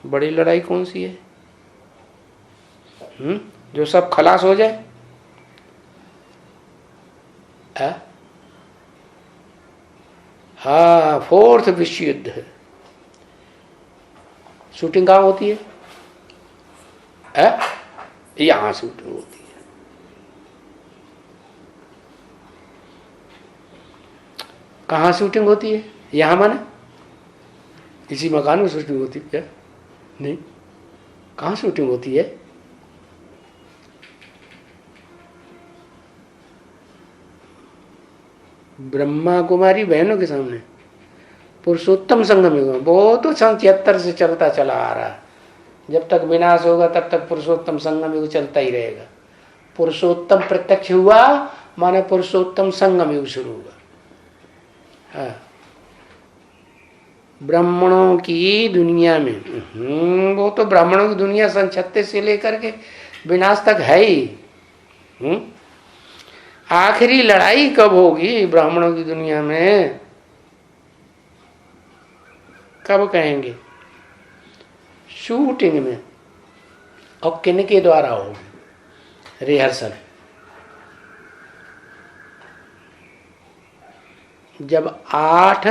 बड़ी लड़ाई कौन सी है? जो सब खलास हो जाए? हाँ, फोर्थ विश्व युद्ध है। शूटिंग कहाँ होती है? यहां शूटिंग होती है। कहाँ शूटिंग होती है? यहां माने इसी मकान में शूटिंग होती है क्या? नहीं, कहाँ शूटिंग होती है? ब्रह्मा कुमारी बहनों के सामने पुरुषोत्तम संगम युग में। वो तो सन 76 से चलता चला आ रहा है। जब तक विनाश होगा तब तक पुरुषोत्तम संगम युग चलता ही रहेगा। पुरुषोत्तम प्रत्यक्ष हुआ माने पुरुषोत्तम संगम युग शुरू हुआ। हाँ, ब्राह्मणों की दुनिया में वो तो ब्राह्मणों की दुनिया सन 36 से लेकर के विनाश तक है ही। आखिरी लड़ाई कब होगी ब्राह्मणों की दुनिया में? कब कहेंगे? शूटिंग में। और किन के द्वारा होगी? रिहर्सल। जब 8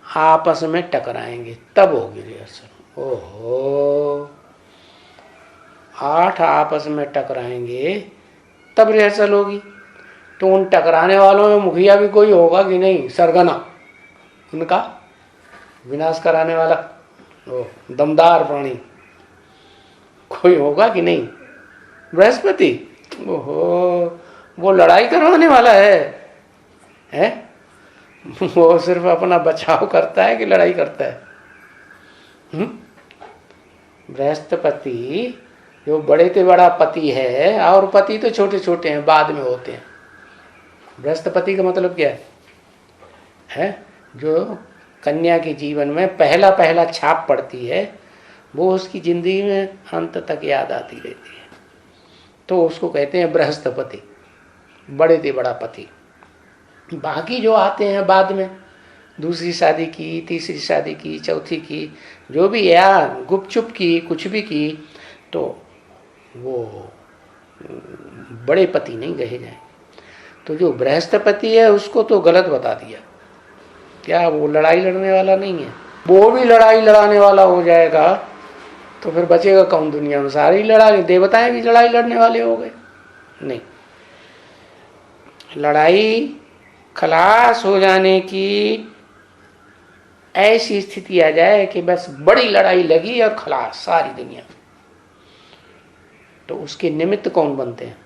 आपस में टकराएंगे तब होगी रिहर्सल। ओहो, 8 आपस में टकराएंगे तब रिहर्सल होगी। तो उन टकराने वालों में मुखिया भी कोई होगा कि नहीं? सरगना उनका विनाश कराने वाला, ओ दमदार प्राणी कोई होगा कि नहीं? बृहस्पति। ओहो, वो लड़ाई करवाने वाला है? वो सिर्फ अपना बचाव करता है कि लड़ाई करता है? बृहस्पति जो बड़े से बड़ा पति है, और पति तो छोटे छोटे हैं, बाद में होते हैं। बृहस्पति का मतलब क्या है? जो कन्या के जीवन में पहला पहला छाप पड़ती है, वो उसकी जिंदगी में अंत तक याद आती रहती है। तो उसको कहते हैं बृहस्पति, बड़े से बड़ा पति। बाकी जो आते हैं बाद में, दूसरी शादी की, तीसरी शादी की, चौथी की, जो भी या गुपचुप की, कुछ भी की, तो वो बड़े पति नहीं कहे जाए। तो जो बृहस्पति है उसको तो गलत बता दिया। क्या वो लड़ाई लड़ने वाला नहीं है? वो भी लड़ाई लड़ाने वाला हो जाएगा तो फिर बचेगा कौन दुनिया में? सारी लड़ाई, देवताएं भी लड़ाई लड़ने वाले हो गए? नहीं, लड़ाई खलास हो जाने की ऐसी स्थिति आ जाए कि बस बड़ी लड़ाई लगी और खलास सारी दुनिया। तो उसके निमित्त कौन बनते हैं?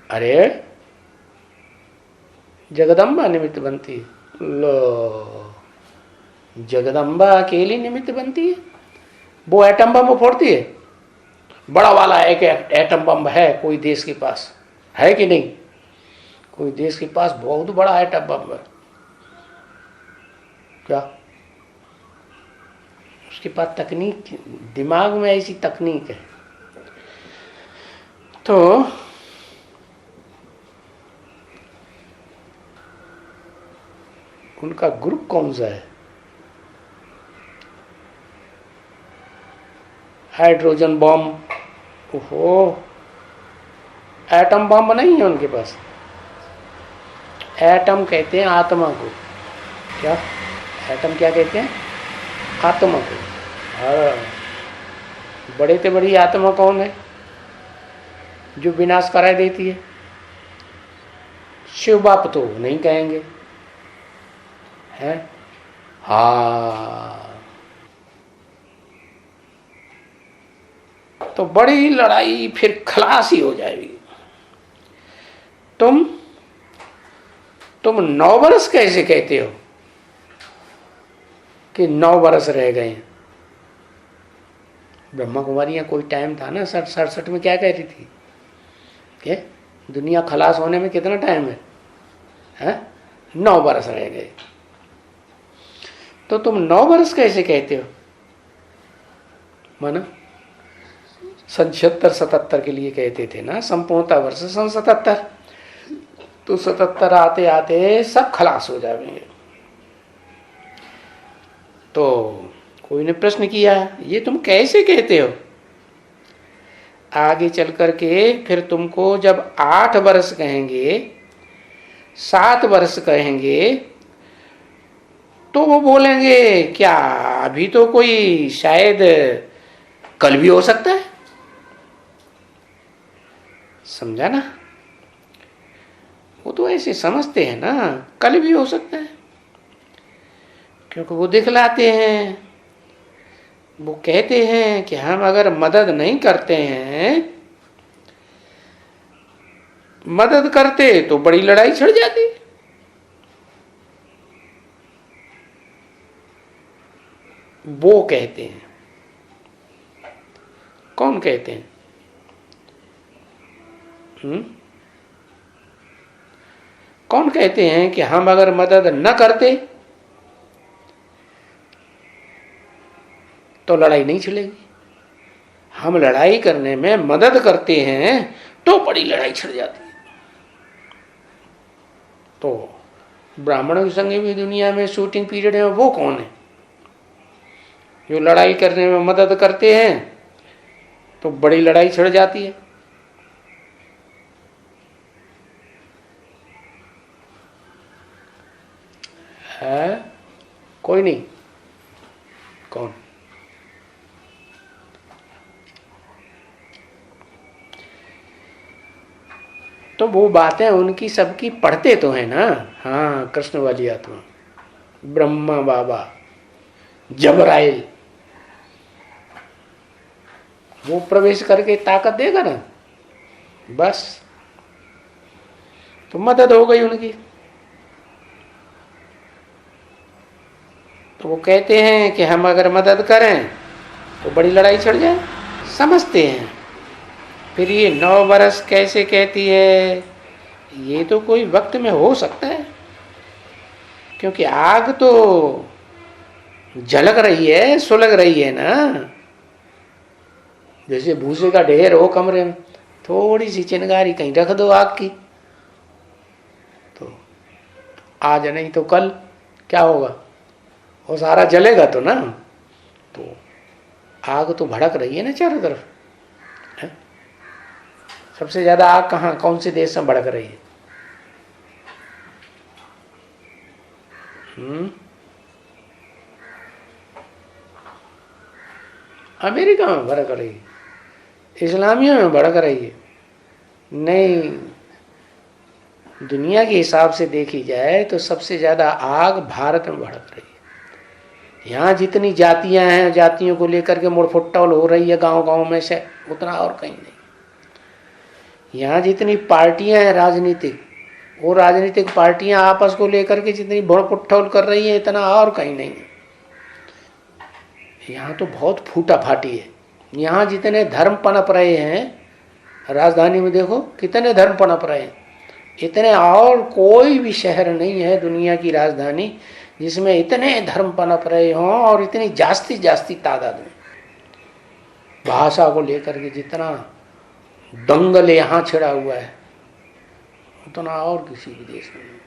अरे जगदम्बा निमित्त बनती है। लो, जगदम्बा अकेली निमित्त बनती है? वो एटम बम फोड़ती है? बड़ा वाला एक एटम बम है कोई देश के पास, है कि नहीं? कोई देश के पास बहुत बड़ा एटम बम है। क्या उसके पास तकनीक, दिमाग में ऐसी तकनीक है? तो उनका ग्रुप कौन सा है? Hydrogen bomb. ओहो, एटम बम नहीं है उनके पास। एटम कहते हैं आत्मा को। क्या एटम क्या कहते हैं? आत्मा को। हाँ, बड़े से बड़ी आत्मा कौन है जो विनाश करा देती है? शिव बाप तो नहीं कहेंगे, है? हाँ, तो बड़ी लड़ाई फिर खलास ही हो जाएगी। तुम 9 वर्ष कैसे कहते हो कि 9 वर्ष रह गए? ब्रह्मा कुमारी या कोई टाइम था ना 67 में, क्या कह रही थी कि दुनिया खलास होने में कितना टाइम है? 9 वर्ष रह गए। तो तुम 9 वर्ष कैसे कहते हो? माना सन 76-77 के लिए कहते थे ना, संपूर्णता वर्ष सन 77। तो 77 आते आते सब खलास हो जाएंगे। तो कोई ने प्रश्न किया, ये तुम कैसे कहते हो? आगे चल करके फिर तुमको जब 8 वर्ष कहेंगे, 7 वर्ष कहेंगे, तो वो बोलेंगे क्या अभी तो कोई शायद कल भी हो सकता है। समझा ना? वो तो ऐसे समझते हैं ना, कल भी हो सकता है, क्योंकि वो दिखलाते हैं। वो कहते हैं कि हम अगर मदद नहीं करते हैं, मदद करते तो बड़ी लड़ाई छिड़ जाती। वो कहते हैं। कौन कहते हैं? कौन कहते हैं कि हम अगर मदद न करते तो लड़ाई नहीं छिड़ेगी? हम लड़ाई करने में मदद करते हैं तो बड़ी लड़ाई छिड़ जाती है। तो ब्राह्मणों के संग भी दुनिया में शूटिंग पीरियड है, वो कौन है जो लड़ाई करने में मदद करते हैं तो बड़ी लड़ाई छिड़ जाती है? कोई नहीं। कौन? तो वो बातें उनकी सबकी पढ़ते तो है ना। हाँ, कृष्ण वाली आत्मा, ब्रह्मा बाबा, जबराइल, वो प्रवेश करके ताकत देगा ना, बस तो मदद हो गई उनकी। तो वो कहते हैं कि हम अगर मदद करें तो बड़ी लड़ाई छिड़ जाए। समझते हैं। फिर ये 9 वर्ष कैसे कहती है? ये तो कोई वक्त में हो सकता है, क्योंकि आग तो झलक रही है, सुलग रही है ना। जैसे भूसे का ढेर हो कमरे में, थोड़ी सी चिंगारी कहीं रख दो आग की, तो आज नहीं तो कल क्या होगा? वो सारा जलेगा तो ना। तो आग तो भड़क रही है ना चारों तरफ। है? सबसे ज्यादा आग कहाँ, कौन से देश में भड़क रही है? अमेरिका में भड़क रही है, इस्लामियों में भड़क रही है। नहीं, दुनिया के हिसाब से देखी जाए तो सबसे ज्यादा आग भारत में भड़क रही है। यहाँ जितनी जातियां हैं, जातियों को लेकर के मुड़फुट्टौल हो रही है गांव गांव में से, उतना और कहीं नहीं। यहाँ जितनी पार्टियां हैं राजनीतिक, वो राजनीतिक पार्टियां आपस को लेकर के जितनी मुड़फुट्टौल कर रही है, इतना और कहीं नहीं है। यहाँ तो बहुत फूटा फाटी है। यहाँ जितने धर्म पनप रहे हैं, राजधानी में देखो कितने धर्म पनप रहे हैं, इतने और कोई भी शहर नहीं है दुनिया की राजधानी जिसमें इतने धर्म पनप रहे हों और इतनी जास्ती तादाद में। भाषा को लेकर के जितना दंगल यहाँ छिड़ा हुआ है, उतना और किसी भी देश में नहीं।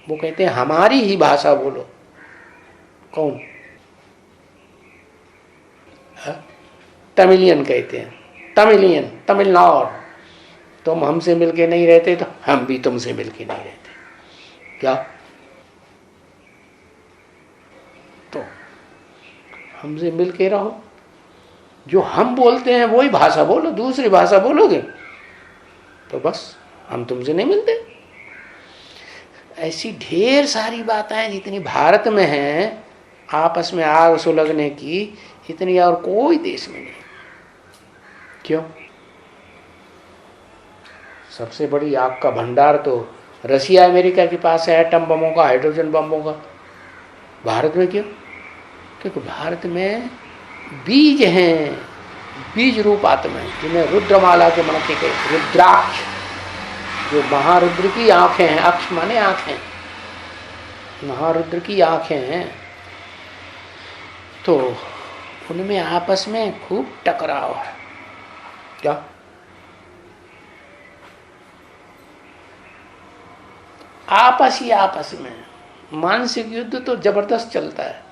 वो कहते हैं हमारी ही भाषा बोलो। कौन? तमिलियन कहते हैं, तमिलियन, तमिलनाडु। तुम हमसे मिलके नहीं रहते तो हम भी तुमसे मिलके नहीं रहते। क्या? तो हमसे मिलके रहो, जो हम बोलते हैं वही भाषा बोलो। दूसरी भाषा बोलोगे तो बस हम तुमसे नहीं मिलते। ऐसी ढेर सारी बातें जितनी भारत में हैं आपस में आग सुलगने की, इतनी और कोई देश में नहीं। क्यों? सबसे बड़ी आग का भंडार तो रसिया अमेरिका के पास है, एटम बमों का, हाइड्रोजन बमों का। भारत में क्यों? क्योंकि भारत में बीज हैं, बीज रूप आत्मा है, जिन्हें रुद्रमाला के मनके के रुद्राक्ष, जो महारुद्र की आंखें हैं, अक्ष माने आंखें, महारुद्र की आंखें हैं। तो उनमें आपस में खूब टकराव है। क्या? आपस ही आपस में मानसिक युद्ध तो जबरदस्त चलता है।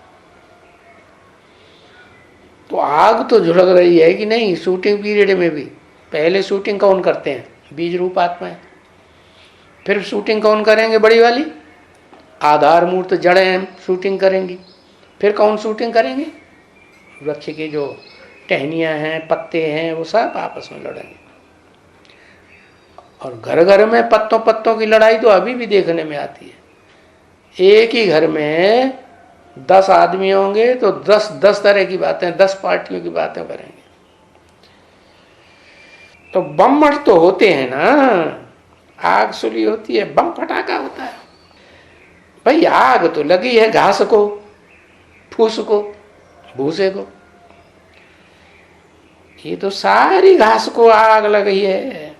तो आग तो झुलग रही है कि नहीं शूटिंग पीरियड में भी। पहले शूटिंग कौन करते हैं? बीज रूप आत्माएं। फिर शूटिंग कौन करेंगे? बड़ी वाली आधार मूर्त जड़ें शूटिंग करेंगी। फिर कौन शूटिंग करेंगे? वृक्ष की जो टहनियां हैं, पत्ते हैं, वो सब आपस में लड़ेंगे। और घर घर में पत्तों पत्तों की लड़ाई तो अभी भी देखने में आती है। एक ही घर में 10 आदमी होंगे तो 10 तरह की बातें, 10 पार्टियों की बातें करेंगे। तो बम मट तो होते हैं ना, आग सुली होती है, बम फटाका होता है। भाई आग तो लगी है घास को, फूस को, भूसे को। ये तो सारी घास को आग लगी है।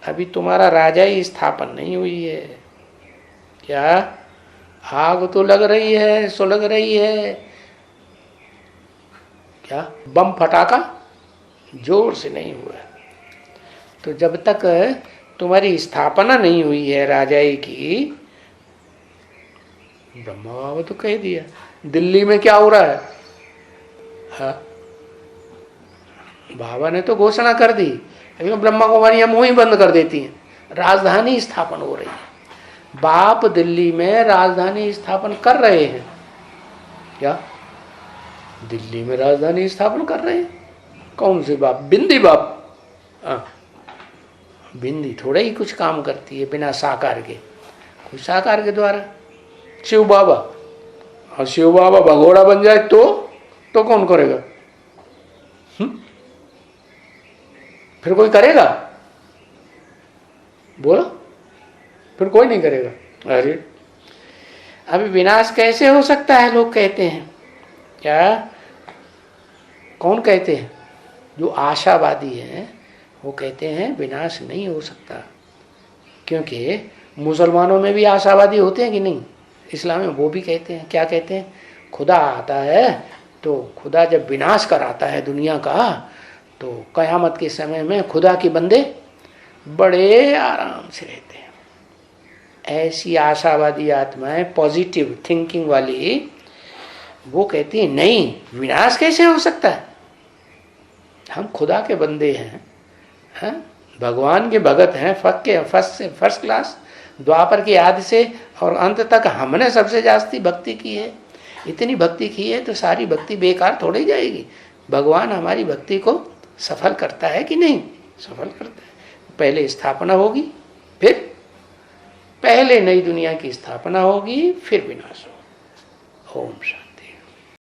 अभी तुम्हारा राजा ही स्थापन नहीं हुई है क्या? आग तो लग रही है, सुलग रही है क्या? बम फटाका जोर से नहीं हुआ। तो जब तक तुम्हारी स्थापना नहीं हुई है राजाई की, ब्रह्मा बाबा तो कह दिया। दिल्ली में क्या हो रहा है? हाँ, बाबा ने तो घोषणा कर दी, लेकिन ब्रह्मा कुमारियां मुंह ही बंद कर देती हैं। राजधानी स्थापन हो रही है। बाप दिल्ली में राजधानी स्थापन कर रहे हैं क्या? दिल्ली में राजधानी स्थापन कर रहे हैं। कौन से बाप? बिंदी बाप। बिंदी थोड़ा ही कुछ काम करती है बिना साकार के, कोई साकार के द्वारा। शिव बाबा, और शिव बाबा भगोड़ा बन जाए तो कौन करेगा? फिर कोई करेगा? बोलो, फिर कोई नहीं करेगा। अरे अभी विनाश कैसे हो सकता है लोग कहते हैं क्या? कौन कहते हैं? जो आशावादी हैं वो कहते हैं विनाश नहीं हो सकता, क्योंकि मुसलमानों में भी आशावादी होते हैं कि नहीं? इस्लाम में वो भी कहते हैं। क्या कहते हैं? खुदा आता है तो खुदा जब विनाश कराता है दुनिया का, तो कयामत के समय में खुदा के बंदे बड़े आराम से रहते हैं। ऐसी आशावादी आत्माएं, पॉजिटिव थिंकिंग वाली, वो कहती है नहीं, विनाश कैसे हो सकता है? हम खुदा के बंदे हैं, भगवान के भगत हैं, फर्स्ट क्लास। द्वापर की आदि से और अंत तक हमने सबसे जास्ती भक्ति की है। इतनी भक्ति की है तो सारी भक्ति बेकार थोड़ी जाएगी। भगवान हमारी भक्ति को सफल करता है कि नहीं? सफल करता है। पहले स्थापना होगी, फिर पहले नई दुनिया की स्थापना होगी, फिर विनाश होगा। ओम शांति।